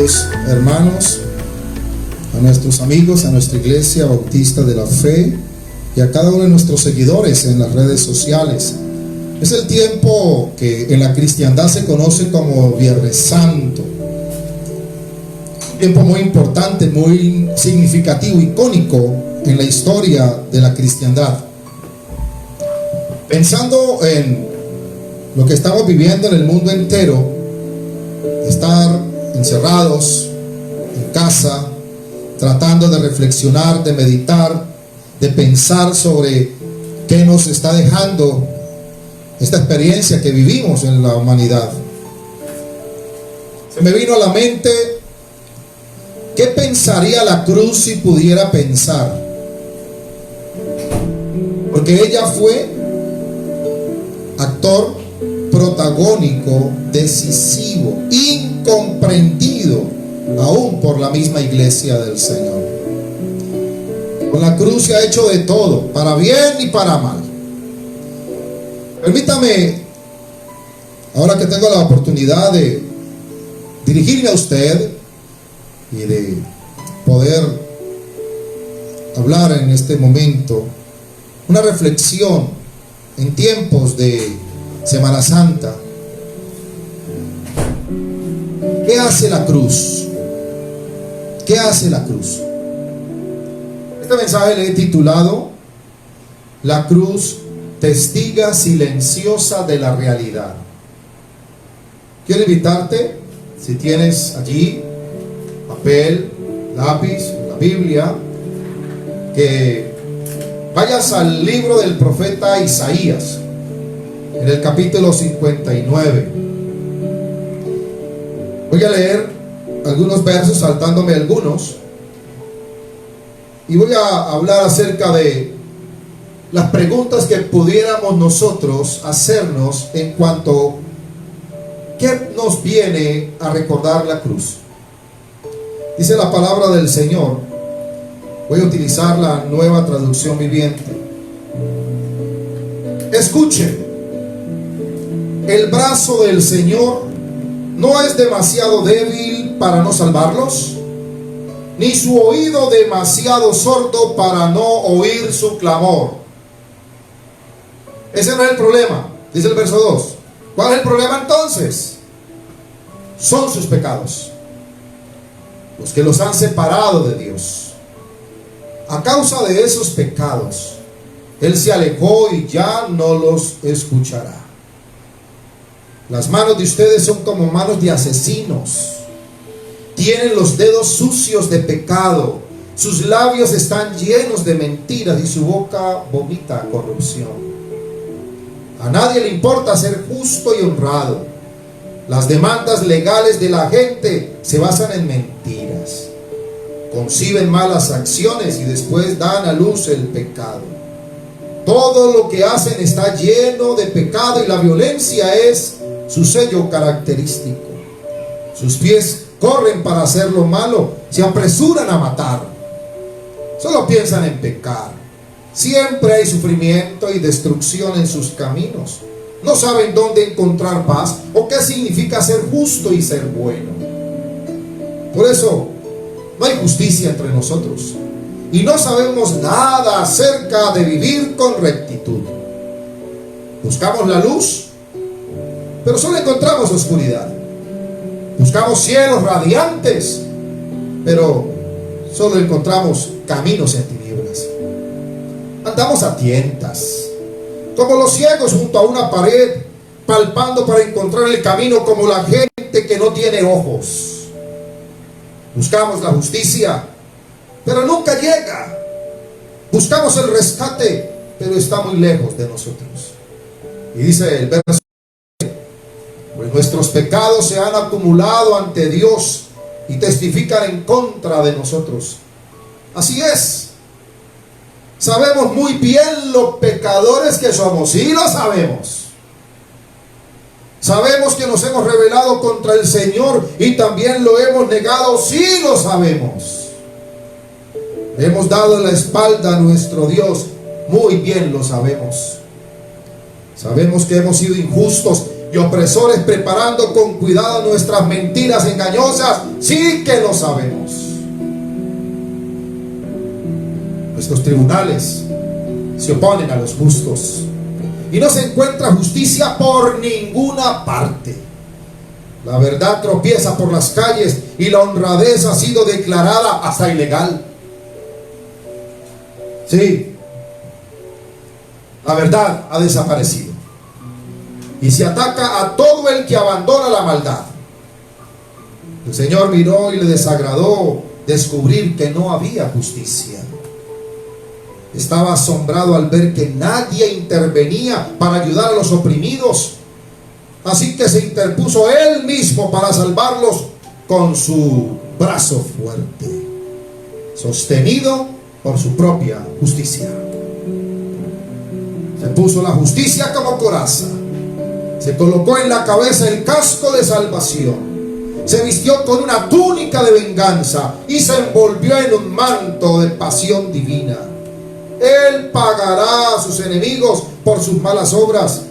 queridos hermanos, a nuestros amigos, a nuestra Iglesia Bautista de la Fe y a cada uno de nuestros seguidores en las redes sociales. Es el tiempo que en la cristiandad se conoce como Viernes Santo. Un tiempo muy importante, muy significativo, icónico en la historia de la cristiandad. Pensando en lo que estamos viviendo en el mundo entero, estar encerrados en casa, tratando de reflexionar, de meditar, de pensar sobre qué nos está dejando esta experiencia que vivimos en la humanidad. Se me vino a la mente, ¿qué pensaría la cruz si pudiera pensar? Porque ella fue actor protagónico, decisivo, incomprendido aún por la misma iglesia del Señor. Con la cruz se ha hecho de todo, para bien y para mal. Permítame, ahora que tengo la oportunidad de dirigirme a usted y de poder hablar en este momento, una reflexión en tiempos de Semana Santa. ¿Qué hace la cruz? ¿Qué hace la cruz? Este mensaje le he titulado La cruz, testiga silenciosa de la realidad. Quiero invitarte, si tienes allí papel, lápiz, la Biblia, que vayas al libro del profeta Isaías, en el capítulo 59. Voy a leer algunos versos, saltándome algunos, y voy a hablar acerca de las preguntas que pudiéramos nosotros hacernos en cuanto a qué nos viene a recordar la cruz. Dice la palabra del Señor. Voy a utilizar la Nueva Traducción Viviente. Escuchen. El brazo del Señor no es demasiado débil para no salvarlos, ni su oído demasiado sordo para no oír su clamor. Ese no es el problema, dice el verso 2. ¿Cuál es el problema entonces? Son sus pecados, los que los han separado de Dios. A causa de esos pecados, Él se alejó y ya no los escuchará. Las manos de ustedes son como manos de asesinos. Tienen los dedos sucios de pecado. Sus labios están llenos de mentiras y su boca vomita corrupción. A nadie le importa ser justo y honrado. Las demandas legales de la gente se basan en mentiras. Conciben malas acciones y después dan a luz el pecado. Todo lo que hacen está lleno de pecado y la violencia es su sello característico. Sus pies corren para hacer lo malo, se apresuran a matar. Solo piensan en pecar. Siempre hay sufrimiento y destrucción en sus caminos. No saben dónde encontrar paz o qué significa ser justo y ser bueno. Por eso no hay justicia entre nosotros y no sabemos nada acerca de vivir con rectitud. Buscamos la luz, pero solo encontramos oscuridad. Buscamos cielos radiantes, pero solo encontramos caminos en tinieblas. Andamos a tientas, como los ciegos junto a una pared, palpando para encontrar el camino, como la gente que no tiene ojos. Buscamos la justicia, pero nunca llega. Buscamos el rescate, pero está muy lejos de nosotros. Y dice el verso: pues nuestros pecados se han acumulado ante Dios y testifican en contra de nosotros. Así es. Sabemos muy bien los pecadores que somos. Sí lo sabemos. Sabemos que nos hemos rebelado contra el Señor y también lo hemos negado. Sí lo sabemos. Hemos dado la espalda a nuestro Dios. Muy bien lo sabemos. Sabemos que hemos sido injustos, y opresores preparando con cuidado nuestras mentiras engañosas, sí que lo sabemos. Nuestros tribunales se oponen a los justos y no se encuentra justicia por ninguna parte. La verdad tropieza por las calles y la honradez ha sido declarada hasta ilegal. Sí, la verdad ha desaparecido y se ataca a todo el que abandona la maldad. El Señor miró y le desagradó descubrir que no había justicia. Estaba asombrado al ver que nadie intervenía para ayudar a los oprimidos. Así que se interpuso él mismo para salvarlos con su brazo fuerte, sostenido por su propia justicia. Se puso la justicia como coraza, se colocó en la cabeza el casco de salvación, se vistió con una túnica de venganza y se envolvió en un manto de pasión divina. Él pagará a sus enemigos por sus malas obras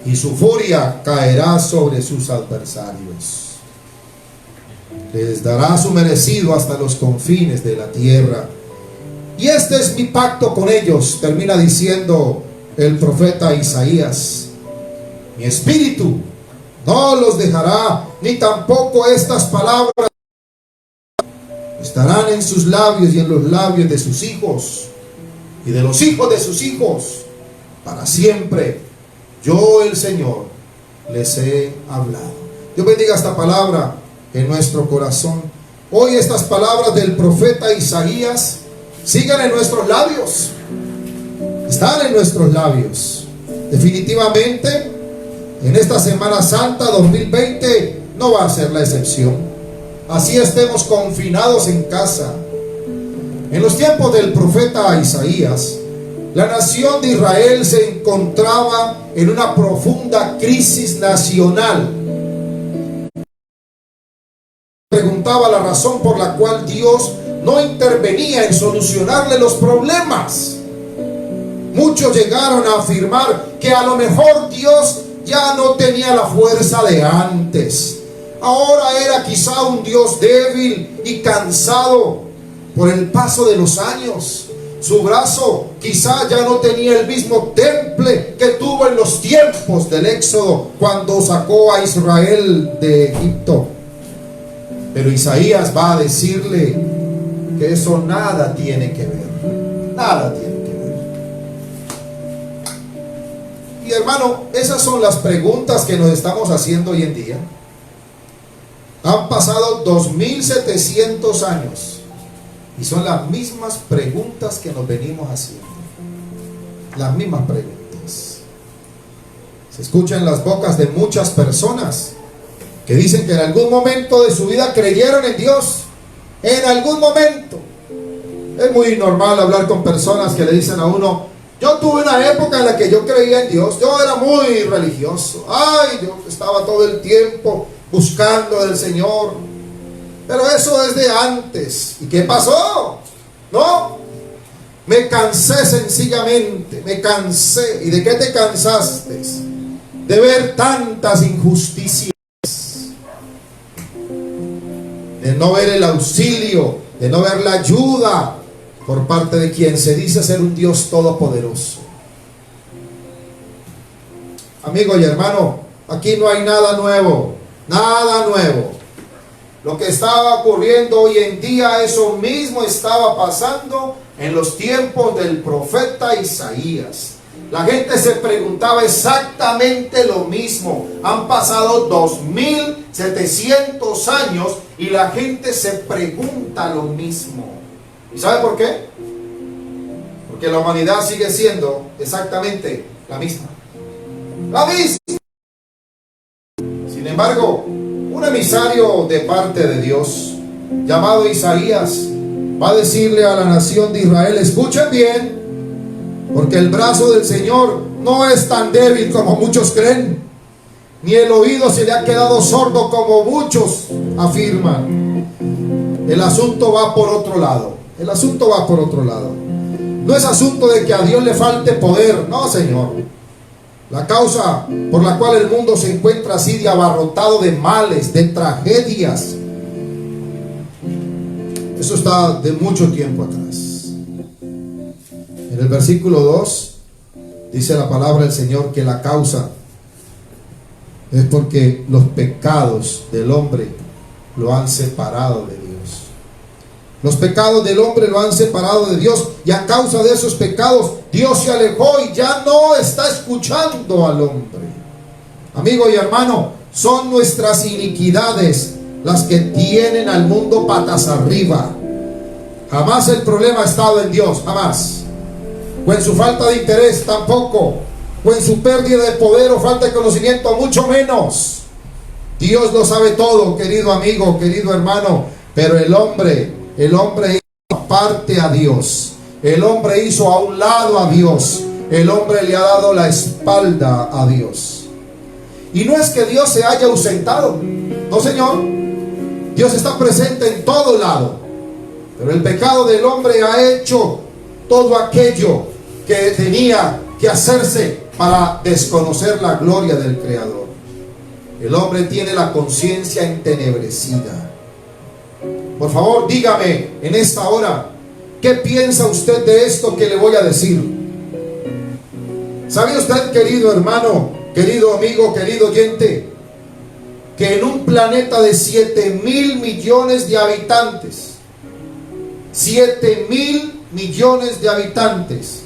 y su furia caerá sobre sus adversarios. Les dará su merecido hasta los confines de la tierra. Y este es mi pacto con ellos, termina diciendo el profeta Isaías. Mi espíritu no los dejará, ni tampoco estas palabras estarán en sus labios y en los labios de sus hijos y de los hijos de sus hijos para siempre. Yo, el Señor, les he hablado. Dios bendiga esta palabra en nuestro corazón. Hoy estas palabras del profeta Isaías siguen en nuestros labios. Están en nuestros labios. Definitivamente, en esta Semana Santa 2020 no va a ser la excepción. Así estemos confinados en casa. En los tiempos del profeta Isaías, la nación de Israel se encontraba en una profunda crisis nacional. Preguntaba la razón por la cual Dios no intervenía en solucionarle los problemas. Muchos llegaron a afirmar que a lo mejor Dios ya no tenía la fuerza de antes. Ahora era quizá un Dios débil y cansado por el paso de los años. Su brazo quizá ya no tenía el mismo temple que tuvo en los tiempos del Éxodo, cuando sacó a Israel de Egipto. Pero Isaías va a decirle que eso nada tiene que ver. Nada tiene que ver. Y hermano, esas son las preguntas que nos estamos haciendo hoy en día. Han pasado 2700 años y son las mismas preguntas que nos venimos haciendo. Las mismas preguntas. Se escuchan en las bocas de muchas personas que dicen que en algún momento de su vida creyeron en Dios. En algún momento. Es muy normal hablar con personas que le dicen a uno: yo tuve una época en la que yo creía en Dios, yo era muy religioso, ay, yo estaba todo el tiempo buscando del Señor. Pero eso es de antes. ¿Y qué pasó? No, me cansé sencillamente, me cansé. ¿Y de qué te cansaste? De ver tantas injusticias, de no ver el auxilio, de no ver la ayuda por parte de quien se dice ser un Dios todopoderoso. Amigo y hermano, aquí no hay nada nuevo, nada nuevo. Lo que estaba ocurriendo hoy en día, eso mismo estaba pasando en los tiempos del profeta Isaías. La gente se preguntaba exactamente lo mismo. Han pasado 2700 años y la gente se pregunta lo mismo. ¿Y sabe por qué? Porque la humanidad sigue siendo exactamente la misma. La misma. Sin embargo, un emisario de parte de Dios, llamado Isaías, va a decirle a la nación de Israel: escuchen bien, porque el brazo del Señor no es tan débil como muchos creen, ni el oído se le ha quedado sordo como muchos afirman. El asunto va por otro lado. El asunto va por otro lado. No es asunto de que a Dios le falte poder, no, Señor. La causa por la cual el mundo se encuentra así de abarrotado de males, de tragedias, eso está de mucho tiempo atrás. En el versículo 2 dice la palabra del Señor que la causa es porque los pecados del hombre lo han separado de Dios. Los pecados del hombre lo han separado de Dios, y a causa de esos pecados Dios se alejó y ya no está escuchando al hombre. Amigo y hermano, son nuestras iniquidades las que tienen al mundo patas arriba. Jamás el problema ha estado en Dios, jamás. O en su falta de interés, tampoco. O en su pérdida de poder o falta de conocimiento, mucho menos. Dios lo sabe todo, querido amigo, querido hermano. Pero el hombre hizo aparte a Dios. El hombre hizo a un lado a Dios. El hombre le ha dado la espalda a Dios. Y no es que Dios se haya ausentado. No, Señor. Dios está presente en todo lado. Pero el pecado del hombre ha hecho todo aquello que tenía que hacerse para desconocer la gloria del Creador. El hombre tiene la conciencia entenebrecida. Por favor, dígame en esta hora, ¿qué piensa usted de esto que le voy a decir? ¿Sabe usted, querido hermano, querido amigo, querido oyente, que en un planeta de 7,000 millones de habitantes, 7,000 millones de habitantes,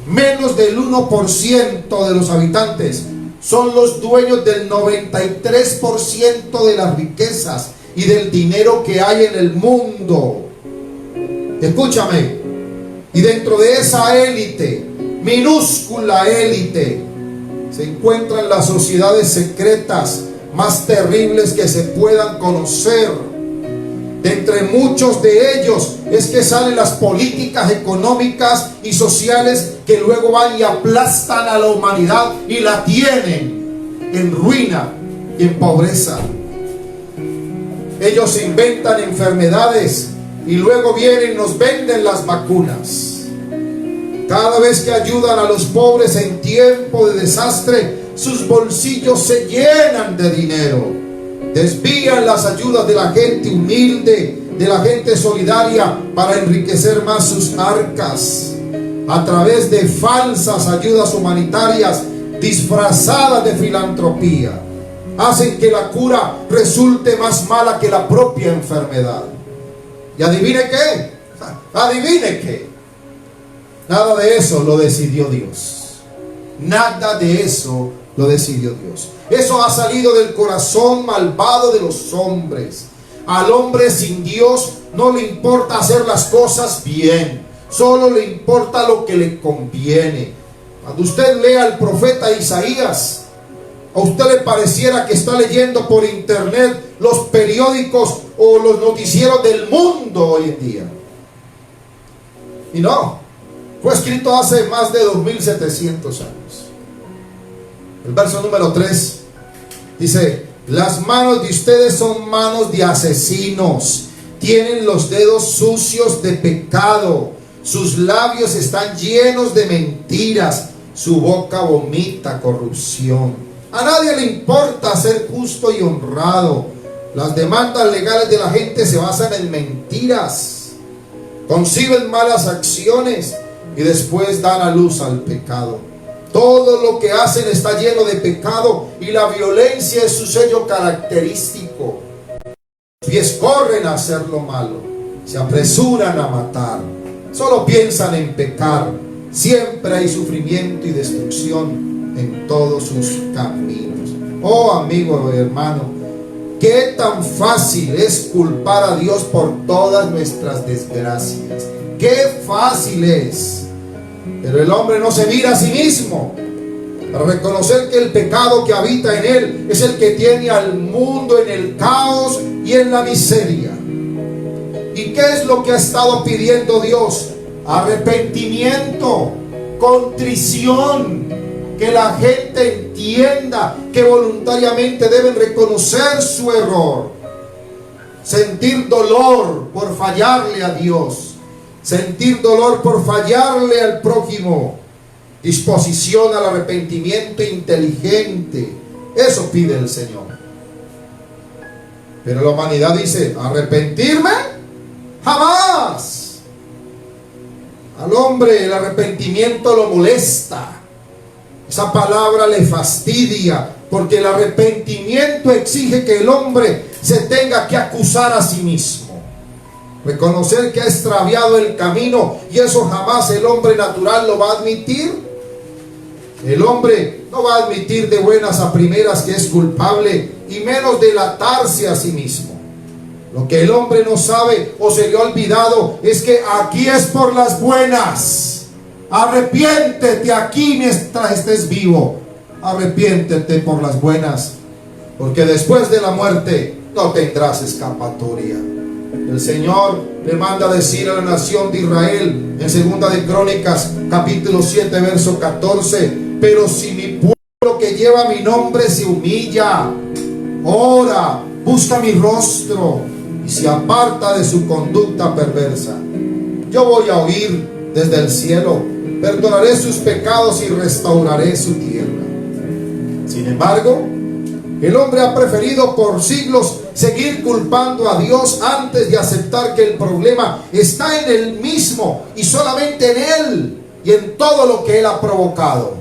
menos del 1% de los habitantes son los dueños del 93% de las riquezas y del dinero que hay en el mundo? Escúchame. Y dentro de esa élite, minúscula élite, se encuentran las sociedades secretas más terribles que se puedan conocer. De entre muchos de ellos es que salen las políticas económicas y sociales que luego van y aplastan a la humanidad y la tienen en ruina y en pobreza. Ellos inventan enfermedades y luego vienen y nos venden las vacunas. Cada vez que ayudan a los pobres en tiempo de desastre, sus bolsillos se llenan de dinero. Desvían las ayudas de la gente humilde, de la gente solidaria, para enriquecer más sus arcas. A través de falsas ayudas humanitarias disfrazadas de filantropía, hacen que la cura resulte más mala que la propia enfermedad. ¿Y adivine qué? ¿Adivine qué? Nada de eso lo decidió Dios. Nada de eso lo decidió Dios. Eso ha salido del corazón malvado de los hombres. Al hombre sin Dios no le importa hacer las cosas bien, solo le importa lo que le conviene. Cuando usted lea al profeta Isaías, a usted le pareciera que está leyendo por internet los periódicos o los noticieros del mundo hoy en día. Y no, fue escrito hace más de 2700 años. El verso número 3 dice: las manos de ustedes son manos de asesinos, tienen los dedos sucios de pecado, sus labios están llenos de mentiras, su boca vomita corrupción. A nadie le importa ser justo y honrado. Las demandas legales de la gente se basan en mentiras. Conciben malas acciones y después dan a luz al pecado. Todo lo que hacen está lleno de pecado y la violencia es su sello característico. Sus pies corren a hacer lo malo, se apresuran a matar, solo piensan en pecar. Siempre hay sufrimiento y destrucción en todos sus caminos. Oh amigo y hermano, qué tan fácil es culpar a Dios por todas nuestras desgracias. Qué fácil es. Pero el hombre no se mira a sí mismo para reconocer que el pecado que habita en él es el que tiene al mundo en el caos y en la miseria. ¿Y qué es lo que ha estado pidiendo Dios? Arrepentimiento, contrición, que la gente entienda que voluntariamente deben reconocer su error, sentir dolor por fallarle a Dios, sentir dolor por fallarle al prójimo, disposición al arrepentimiento inteligente. Eso pide el Señor. Pero la humanidad dice: ¿arrepentirme? Jamás. Al hombre el arrepentimiento lo molesta. Esa palabra le fastidia, porque el arrepentimiento exige que el hombre se tenga que acusar a sí mismo, reconocer que ha extraviado el camino, y eso jamás el hombre natural lo va a admitir. El hombre no va a admitir de buenas a primeras que es culpable, y menos delatarse a sí mismo. Lo que el hombre no sabe o se le ha olvidado es que aquí es por las buenas. Arrepiéntete aquí mientras estés vivo. Arrepiéntete por las buenas, porque después de la muerte no tendrás escapatoria. El Señor le manda decir a la nación de Israel en segunda de Crónicas capítulo 7 verso 14: pero si mi pueblo que lleva mi nombre se humilla, ora, busca mi rostro y se aparta de su conducta perversa, yo voy a oír desde el cielo, perdonaré sus pecados y restauraré su tierra. Sin embargo, el hombre ha preferido por siglos seguir culpando a Dios antes de aceptar que el problema está en él mismo y solamente en él y en todo lo que él ha provocado.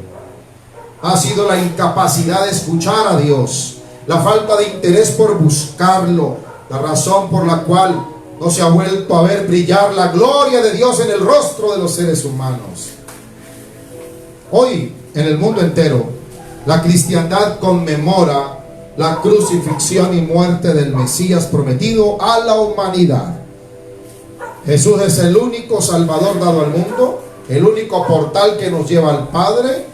Ha sido la incapacidad de escuchar a Dios, la falta de interés por buscarlo, la razón por la cual no se ha vuelto a ver brillar la gloria de Dios en el rostro de los seres humanos. Hoy, en el mundo entero, la cristiandad conmemora la crucifixión y muerte del Mesías prometido a la humanidad. Jesús es el único Salvador dado al mundo, el único portal que nos lleva al Padre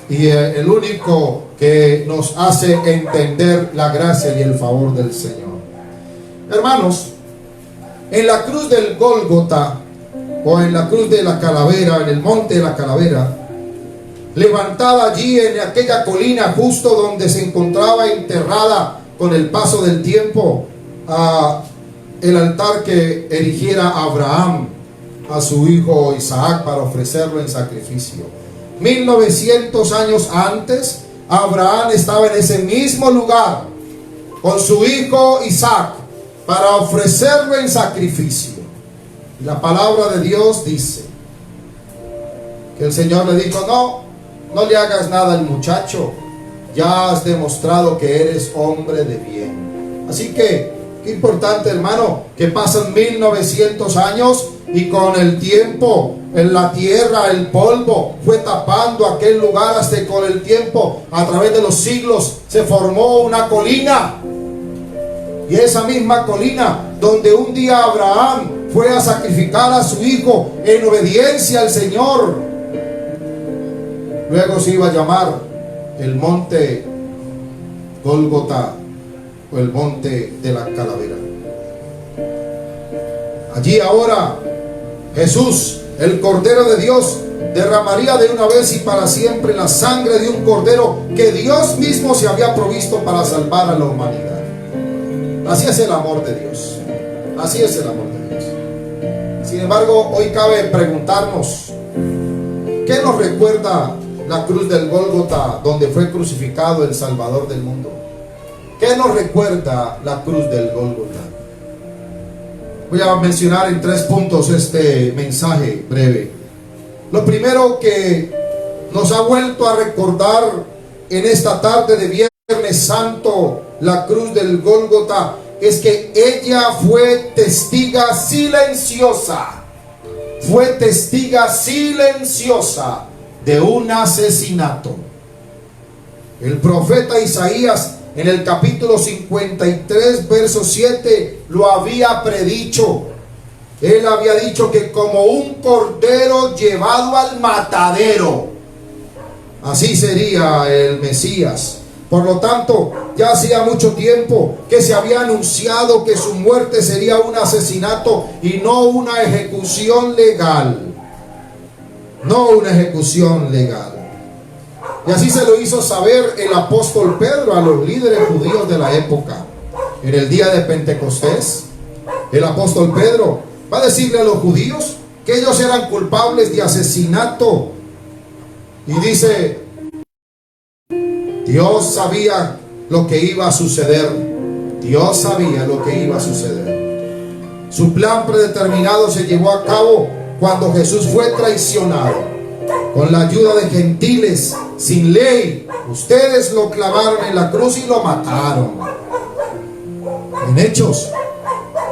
y el único que nos hace entender la gracia y el favor del Señor. Hermanos, en la cruz del Gólgota, o en la cruz de la calavera, en el monte de la calavera, levantada allí en aquella colina justo donde se encontraba enterrada con el paso del tiempo el altar que erigiera Abraham a su hijo Isaac para ofrecerlo en sacrificio. 1900 años antes, Abraham estaba en ese mismo lugar con su hijo Isaac para ofrecerlo en sacrificio. Y la palabra de Dios dice que el Señor le dijo: no le hagas nada al muchacho, ya has demostrado que eres hombre de bien. Así que, qué importante, hermano, que pasan 1900 años y con el tiempo, en la tierra, el polvo fue tapando aquel lugar hasta que con el tiempo, a través de los siglos, se formó una colina. Y esa misma colina donde un día Abraham fue a sacrificar a su hijo en obediencia al Señor, luego se iba a llamar el monte Gólgota, o el monte de la calavera. Allí ahora Jesús, el Cordero de Dios, derramaría de una vez y para siempre la sangre de un cordero que Dios mismo se había provisto para salvar a la humanidad. Así es el amor de Dios. Así es el amor de Dios. Sin embargo, hoy cabe preguntarnos: ¿qué nos recuerda la cruz del Gólgota donde fue crucificado el Salvador del mundo? ¿Qué nos recuerda la cruz del Gólgota? Voy a mencionar en 3 puntos este mensaje breve. Lo primero que nos ha vuelto a recordar en esta tarde de Viernes Santo la cruz del Gólgota es que ella fue testiga silenciosa. Fue testiga silenciosa de un asesinato. El profeta Isaías en el capítulo 53 verso 7 lo había predicho. Él había dicho que como un cordero llevado al matadero, así sería el Mesías. Por lo tanto, ya hacía mucho tiempo que se había anunciado que su muerte sería un asesinato y no una ejecución legal. No una ejecución legal. Y así se lo hizo saber el apóstol Pedro a los líderes judíos de la época. En el día de Pentecostés, el apóstol Pedro va a decirle a los judíos que ellos eran culpables de asesinato Y dice, Dios sabía lo que iba a suceder. Dios sabía lo que iba a suceder. Su plan predeterminado se llevó a cabo cuando Jesús fue traicionado. Con la ayuda de gentiles sin ley, ustedes lo clavaron en la cruz y lo mataron. En Hechos,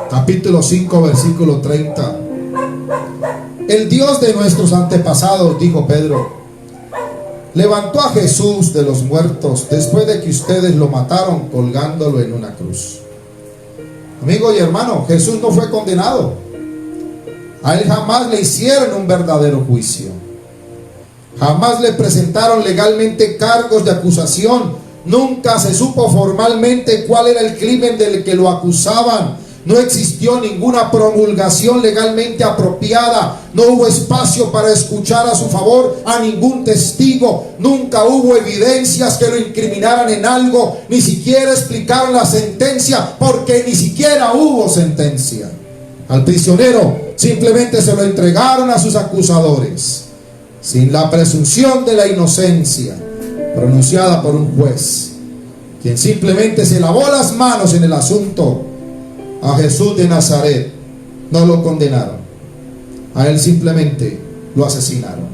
capítulo 5, versículo 30. El Dios de nuestros antepasados, dijo Pedro, levantó a Jesús de los muertos después de que ustedes lo mataron colgándolo en una cruz. Amigo y hermano, Jesús no fue condenado. A él jamás le hicieron un verdadero juicio. Jamás le presentaron legalmente cargos de acusación. Nunca se supo formalmente cuál era el crimen del que lo acusaban. No existió ninguna promulgación legalmente apropiada. No hubo espacio para escuchar a su favor a ningún testigo. Nunca hubo evidencias que lo incriminaran en algo. Ni siquiera explicaron la sentencia, porque ni siquiera hubo sentencia. Al prisionero simplemente se lo entregaron a sus acusadores, sin la presunción de la inocencia pronunciada por un juez, quien simplemente se lavó las manos en el asunto. A Jesús de Nazaret no lo condenaron, a él simplemente lo asesinaron.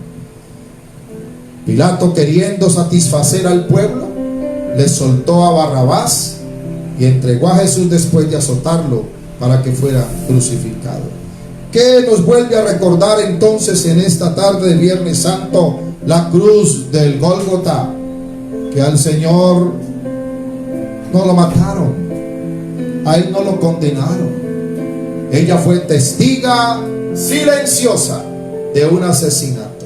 Pilato, queriendo satisfacer al pueblo, le soltó a Barrabás y entregó a Jesús después de azotarlo para que fuera crucificado. ¿Qué nos vuelve a recordar entonces en esta tarde de Viernes Santo? La cruz del Gólgota, que al Señor no lo mataron, a él no lo condenaron. Ella fue testiga silenciosa de un asesinato.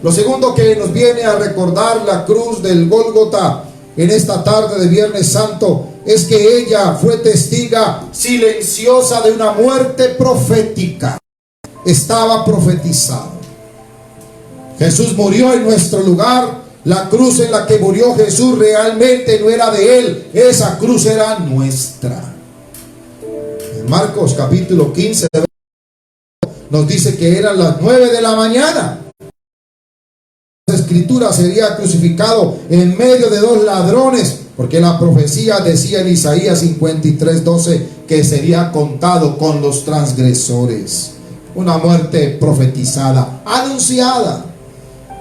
Lo segundo que nos viene a recordar la cruz del Gólgota en esta tarde de Viernes Santo es que ella fue testiga silenciosa de una muerte profética. Estaba profetizado. Jesús murió en nuestro lugar. La cruz en la que murió Jesús realmente no era de él. Esa cruz era nuestra. En Marcos capítulo 15 nos dice que eran las 9 de la mañana. La escritura sería crucificado en medio de dos ladrones, porque la profecía decía en Isaías 53:12 que sería contado con los transgresores. Una muerte profetizada, anunciada.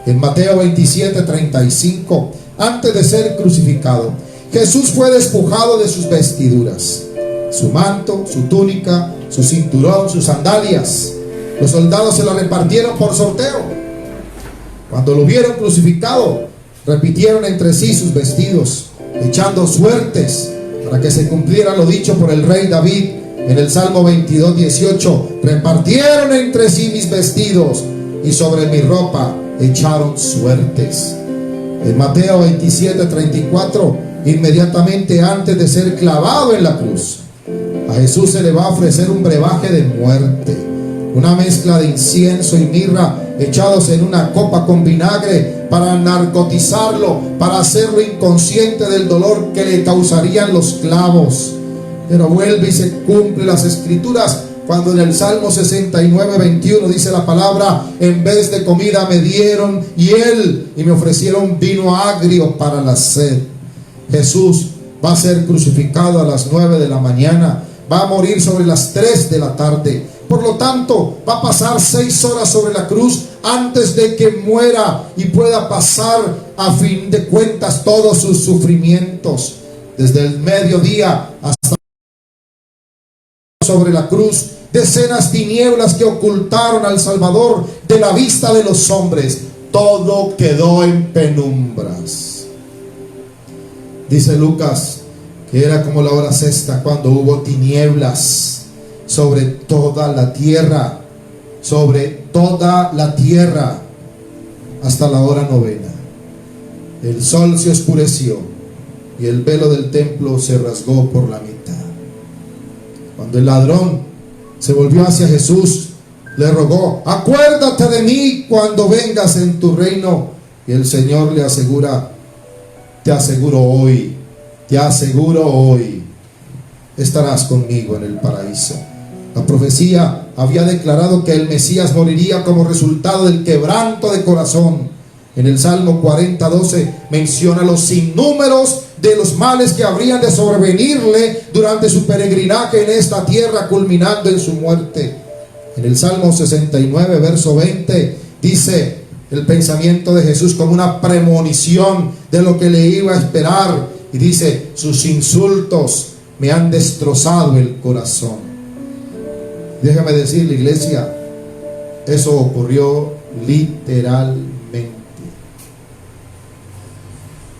En Mateo 27:35, antes de ser crucificado, Jesús fue despojado de sus vestiduras, su manto, su túnica, su cinturón, sus sandalias. Los soldados se la repartieron por sorteo. Cuando lo vieron crucificado, repitieron entre sí sus vestidos, echando suertes para que se cumpliera lo dicho por el rey David en el Salmo 22:18. Repartieron entre sí mis vestidos y sobre mi ropa echaron suertes. En Mateo 27:34, inmediatamente antes de ser clavado en la cruz, a Jesús se le va a ofrecer un brebaje de muerte, una mezcla de incienso y mirra echados en una copa con vinagre para narcotizarlo, para hacerlo inconsciente del dolor que le causarían los clavos. Pero vuelve y se cumple las escrituras cuando en el Salmo 69:21 dice la palabra: en vez de comida me dieron hiel y me ofrecieron vino agrio para la sed. Jesús va a ser crucificado a las 9 de la mañana, va a morir sobre las 3 de la tarde. Por lo tanto, va a pasar 6 horas sobre la cruz antes de que muera y pueda pasar a fin de cuentas todos sus sufrimientos. Desde el mediodía hasta sobre la cruz, decenas tinieblas que ocultaron al Salvador de la vista de los hombres. Todo quedó en penumbras. Dice Lucas que era como la hora sexta, cuando hubo tinieblas sobre toda la tierra, hasta la hora novena. El sol se oscureció y el velo del templo se rasgó por la mitad. Cuando el ladrón se volvió hacia Jesús, le rogó: acuérdate de mí cuando vengas en tu reino. Y el Señor le asegura: te aseguro hoy, estarás conmigo en el paraíso. La profecía había declarado que el Mesías moriría como resultado del quebranto de corazón, En el Salmo 40:12 menciona los sinnúmeros de los males que habrían de sobrevenirle durante su peregrinaje en esta tierra, culminando en su muerte. En el Salmo 69, verso 20, dice el pensamiento de Jesús como una premonición de lo que le iba a esperar. Y dice: sus insultos me han destrozado el corazón. Déjame decirle, iglesia, eso ocurrió literalmente.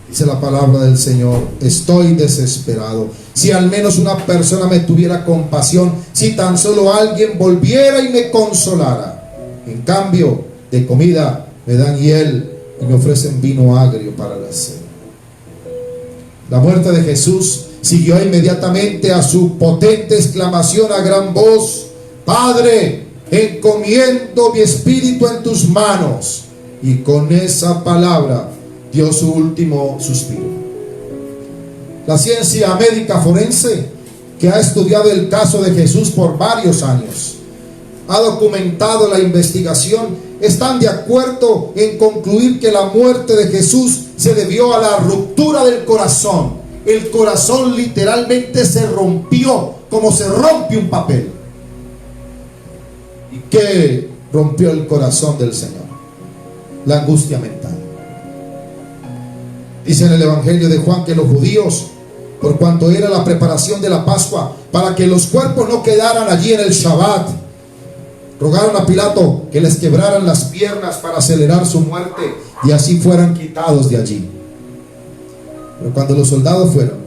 Dice la palabra del Señor: estoy desesperado. Si al menos una persona me tuviera compasión, si tan solo alguien volviera y me consolara. En cambio, de comida me dan hiel y me ofrecen vino agrio para la sed. La muerte de Jesús siguió inmediatamente a su potente exclamación a gran voz: Padre, encomiendo mi espíritu en tus manos. Y con esa palabra dio su último suspiro. La ciencia médica forense, que ha estudiado el caso de Jesús por varios años, ha documentado la investigación, están de acuerdo en concluir que la muerte de Jesús se debió a la ruptura del corazón. El corazón literalmente se rompió, como se rompe un papel. ¿Y qué rompió el corazón del Señor? La angustia mental. Dice en el Evangelio de Juan que los judíos, por cuanto era la preparación de la Pascua, para que los cuerpos no quedaran allí en el Shabbat, rogaron a Pilato que les quebraran las piernas para acelerar su muerte y así fueran quitados de allí. Pero cuando los soldados fueron,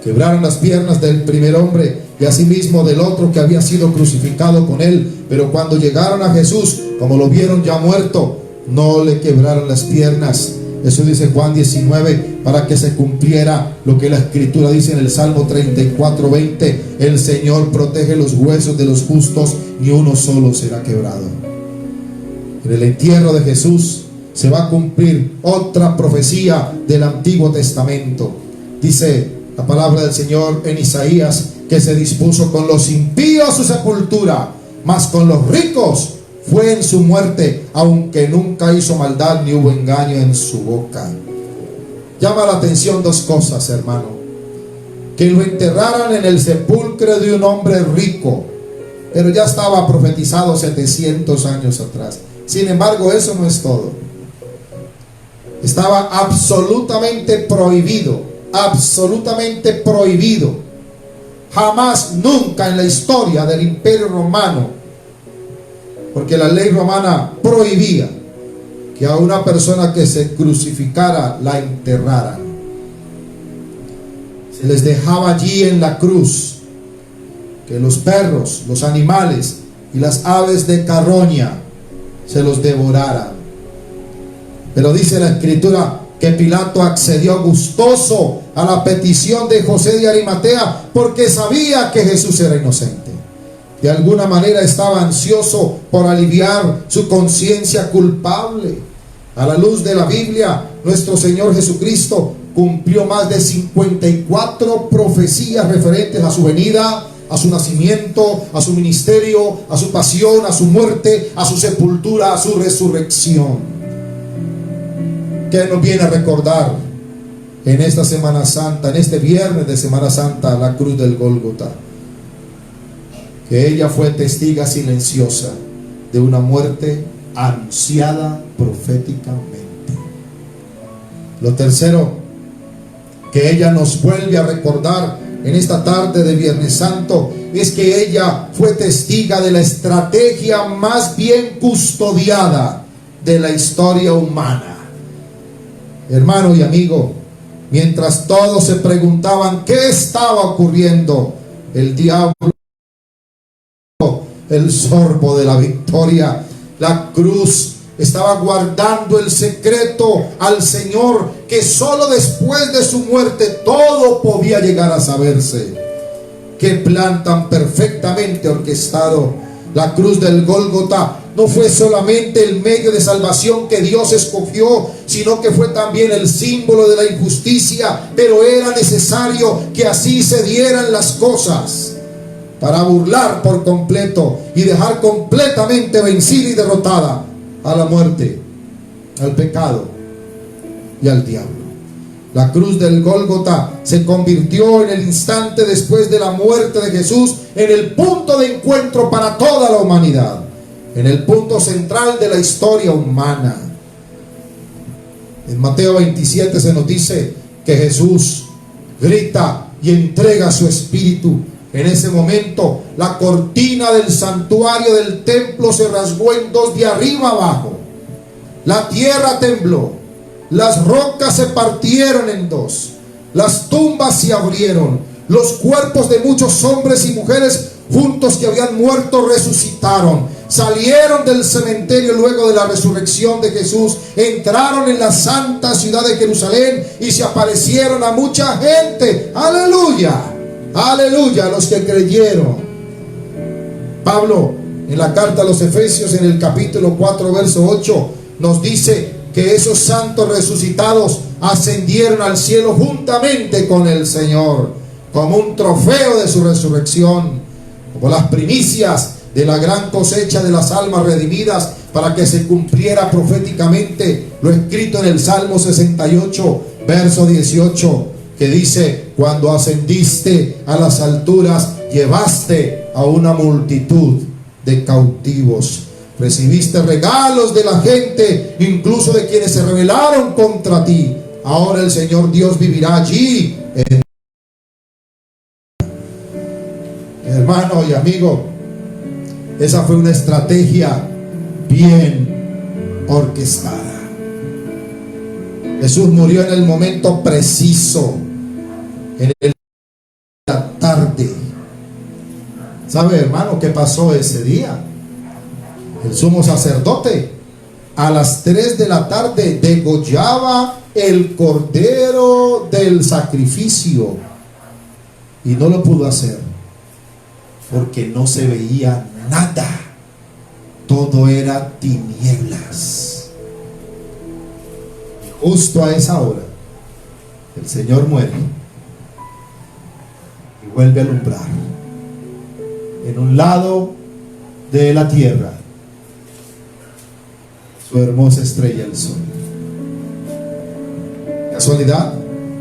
quebraron las piernas del primer hombre y asimismo del otro que había sido crucificado con él. Pero cuando llegaron a Jesús, como lo vieron ya muerto, no le quebraron las piernas. Eso dice Juan 19, para que se cumpliera lo que la Escritura dice en el Salmo 34:20: el Señor protege los huesos de los justos, ni uno solo será quebrado. En el entierro de Jesús se va a cumplir otra profecía del Antiguo Testamento. Dice la palabra del Señor en Isaías que se dispuso con los impíos su sepultura, mas con los ricos fue en su muerte, aunque nunca hizo maldad ni hubo engaño en su boca. Llama la atención dos cosas, hermano: que lo enterraran en el sepulcro de un hombre rico, pero ya estaba profetizado 700 años atrás. Sin embargo, eso no es todo. Estaba absolutamente prohibido, jamás, nunca en la historia del Imperio Romano, porque la ley romana prohibía que a una persona que se crucificara la enterraran. Se les dejaba allí en la cruz, que los perros, los animales y las aves de carroña se los devoraran. Pero dice la Escritura que Pilato accedió gustoso a la petición de José de Arimatea, porque sabía que Jesús era inocente. De alguna manera estaba ansioso por aliviar su conciencia culpable. A la luz de la Biblia, nuestro Señor Jesucristo cumplió más de 54 profecías referentes a su venida, a su nacimiento, a su ministerio, a su pasión, a su muerte, a su sepultura, a su resurrección. ¿Qué nos viene a recordar en esta Semana Santa, en este viernes de Semana Santa, la cruz del Gólgota? Que ella fue testiga silenciosa de una muerte anunciada proféticamente. Lo tercero que ella nos vuelve a recordar en esta tarde de Viernes Santo es que ella fue testiga de la estrategia más bien custodiada de la historia humana. Hermano y amigo, mientras todos se preguntaban qué estaba ocurriendo, el diablo, el sorbo de la victoria, la cruz, estaba guardando el secreto al Señor, que solo después de su muerte todo podía llegar a saberse. Qué plan tan perfectamente orquestado. La cruz del Gólgota no fue solamente el medio de salvación que Dios escogió, sino que fue también el símbolo de la injusticia. Pero era necesario que así se dieran las cosas para burlar por completo y dejar completamente vencida y derrotada a la muerte, al pecado y al diablo. La cruz del Gólgota se convirtió en el instante después de la muerte de Jesús en el punto de encuentro para toda la humanidad, en el punto central de la historia humana. En Mateo 27 se nos dice que Jesús grita y entrega su espíritu. En ese momento la cortina del santuario del templo se rasgó en dos de arriba abajo. La tierra tembló. Las rocas se partieron en dos. Las tumbas se abrieron. Los cuerpos de muchos hombres y mujeres juntos que habían muerto resucitaron. Salieron del cementerio luego de la resurrección de Jesús. Entraron en la santa ciudad de Jerusalén y se aparecieron a mucha gente. ¡Aleluya! ¡Aleluya! A los que creyeron. Pablo, en la carta a los Efesios, en el capítulo 4, verso 8, nos dice que esos santos resucitados ascendieron al cielo juntamente con el Señor, como un trofeo de su resurrección, como las primicias de la gran cosecha de las almas redimidas, para que se cumpliera proféticamente lo escrito en el Salmo 68, verso 18, que dice: cuando ascendiste a las alturas, llevaste a una multitud de cautivos. Recibiste regalos de la gente, incluso de quienes se rebelaron contra ti. Ahora el Señor Dios vivirá allí. Hermano y amigo, esa fue una estrategia bien orquestada. Jesús murió en el momento preciso, en la tarde. ¿Sabe, hermano, qué pasó ese día? El sumo sacerdote a las 3 de la tarde degollaba el cordero del sacrificio, y no lo pudo hacer porque no se veía nada. Todo era tinieblas. Y justo a esa hora el Señor muere y vuelve a alumbrar en un lado de la tierra su hermosa estrella, el sol. ¿Casualidad?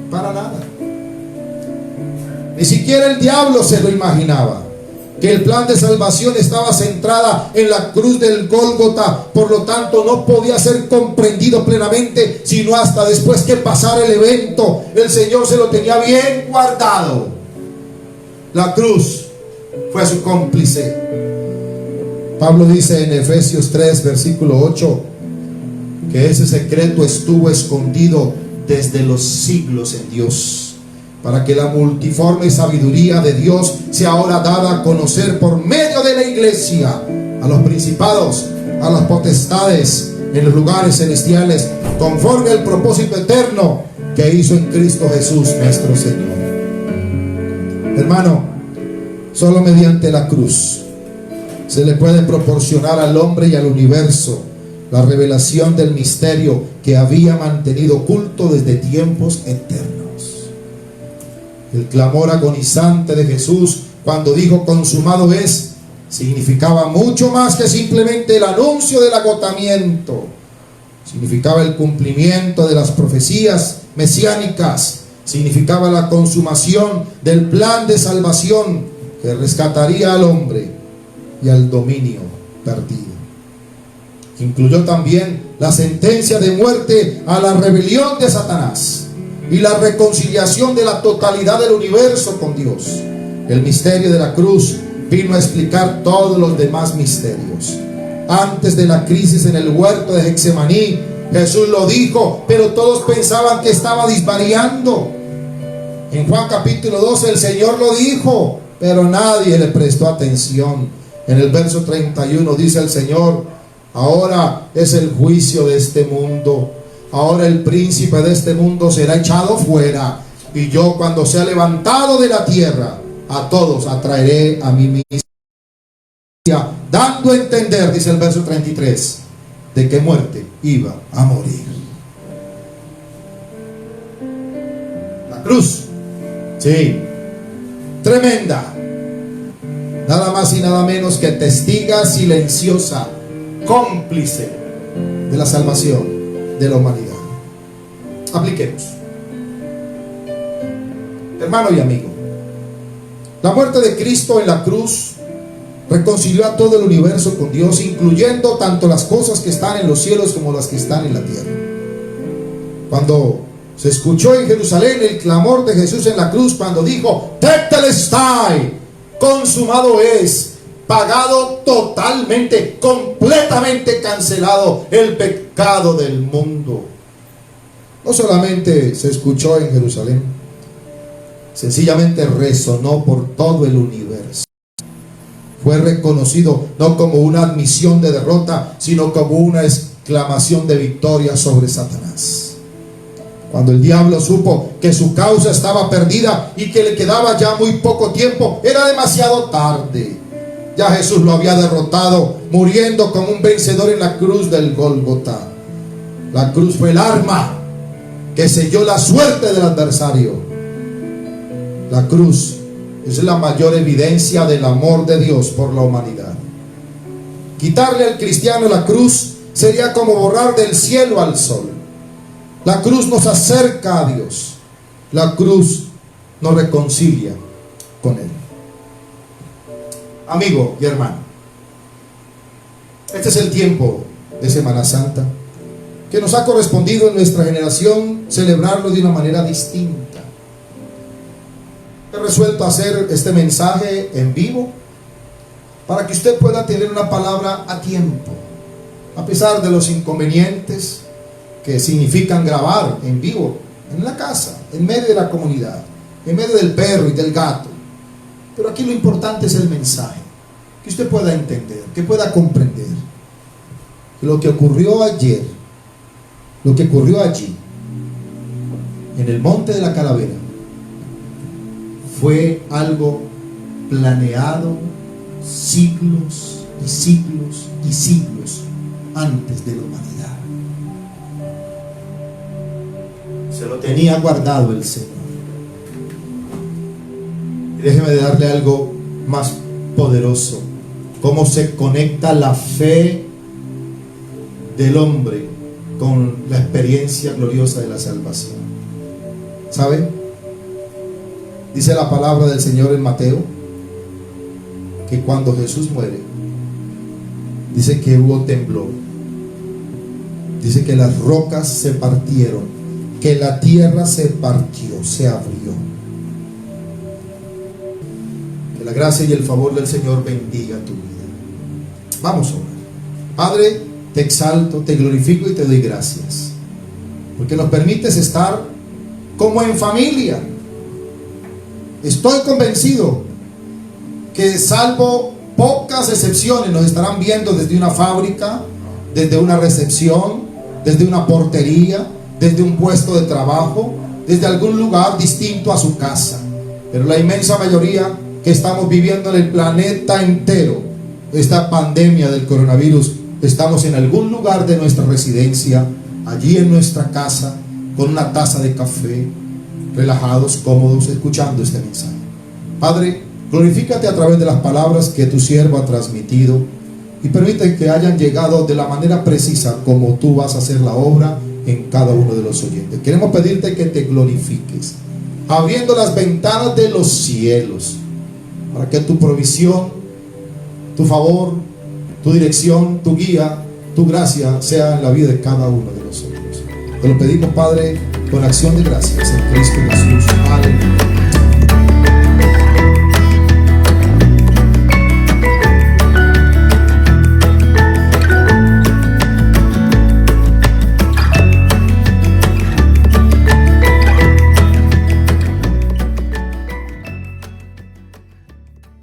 Para nada. Ni siquiera el diablo se lo imaginaba, que el plan de salvación estaba centrada en la cruz del Gólgota. Por lo tanto, no podía ser comprendido plenamente sino hasta después que pasara el evento. El Señor se lo tenía bien guardado. La cruz fue su cómplice. Pablo dice en Efesios 3, versículo 8, que ese secreto estuvo escondido desde los siglos en Dios, para que la multiforme sabiduría de Dios sea ahora dada a conocer por medio de la iglesia a los principados, a las potestades en los lugares celestiales, conforme al propósito eterno que hizo en Cristo Jesús nuestro Señor. Hermano, solo mediante la cruz se le puede proporcionar al hombre y al universo la revelación del misterio que había mantenido oculto desde tiempos eternos. El clamor agonizante de Jesús cuando dijo consumado es, significaba mucho más que simplemente el anuncio del agotamiento. Significaba el cumplimiento de las profecías mesiánicas. Significaba la consumación del plan de salvación que rescataría al hombre y al dominio perdido. Incluyó también la sentencia de muerte a la rebelión de Satanás y la reconciliación de la totalidad del universo con Dios. El misterio de la cruz vino a explicar todos los demás misterios. Antes de la crisis en el huerto de Getsemaní, Jesús lo dijo, pero todos pensaban que estaba disvariando. En Juan capítulo 12 el Señor lo dijo, pero nadie le prestó atención. En el verso 31 dice el Señor: ahora es el juicio de este mundo. Ahora el príncipe de este mundo será echado fuera. Y yo, cuando sea levantado de la tierra, a todos atraeré a mí mismo. Dando a entender, dice el verso 33, de qué muerte iba a morir. La cruz, sí, tremenda. Nada más y nada menos que testiga silenciosa, cómplice de la salvación de la humanidad. Apliquemos. Hermano y amigo, la muerte de Cristo en la cruz reconcilió a todo el universo con Dios, incluyendo tanto las cosas que están en los cielos como las que están en la tierra. Cuando se escuchó en Jerusalén el clamor de Jesús en la cruz, cuando dijo: Tetelestai, consumado es, pagado totalmente, completamente cancelado el pecado del mundo. No solamente se escuchó en Jerusalén, sencillamente resonó por todo el universo. Fue reconocido no como una admisión de derrota, sino como una exclamación de victoria sobre Satanás. Cuando el diablo supo que su causa estaba perdida y que le quedaba ya muy poco tiempo, era demasiado tarde. Ya Jesús lo había derrotado, muriendo como un vencedor en la cruz del Gólgota. La cruz fue el arma que selló la suerte del adversario. La cruz es la mayor evidencia del amor de Dios por la humanidad. Quitarle al cristiano la cruz sería como borrar del cielo al sol. La cruz nos acerca a Dios. La cruz nos reconcilia con Él. Amigo y hermano, este es el tiempo de Semana Santa, que nos ha correspondido en nuestra generación celebrarlo de una manera distinta. He resuelto hacer este mensaje en vivo para que usted pueda tener una palabra a tiempo, a pesar de los inconvenientes que significan grabar en vivo, en la casa, en medio de la comunidad, en medio del perro y del gato. Pero aquí lo importante es el mensaje, que usted pueda entender, que pueda comprender que lo que ocurrió ayer, lo que ocurrió allí, en el Monte de la Calavera, fue algo planeado siglos y siglos y siglos antes de la humanidad. Se lo tenía guardado el Señor. Y déjeme darle algo más poderoso: cómo se conecta la fe del hombre con la experiencia gloriosa de la salvación. ¿Sabe? Dice la palabra del Señor en Mateo que cuando Jesús muere, dice que hubo temblor, dice que las rocas se partieron, que la tierra se partió, se abrió. Que la gracia y el favor del Señor bendiga tu vida. Vamos a orar. Padre, te exalto, te glorifico y te doy gracias, porque nos permites estar como en familia. Estoy convencido que, salvo pocas excepciones, nos estarán viendo desde una fábrica, desde una recepción, desde una portería, desde un puesto de trabajo, desde algún lugar distinto a su casa. Pero la inmensa mayoría que estamos viviendo en el planeta entero, esta pandemia del coronavirus, estamos en algún lugar de nuestra residencia, allí en nuestra casa, con una taza de café, relajados, cómodos, escuchando este mensaje. Padre, glorifícate a través de las palabras que tu siervo ha transmitido y permite que hayan llegado de la manera precisa como tú vas a hacer la obra en cada uno de los oyentes. Queremos pedirte que te glorifiques, abriendo las ventanas de los cielos, para que tu provisión, tu favor, tu dirección, tu guía, tu gracia sea en la vida de cada uno de nosotros. Te lo pedimos, Padre, con acción de gracias en Cristo Jesús. Aleluya.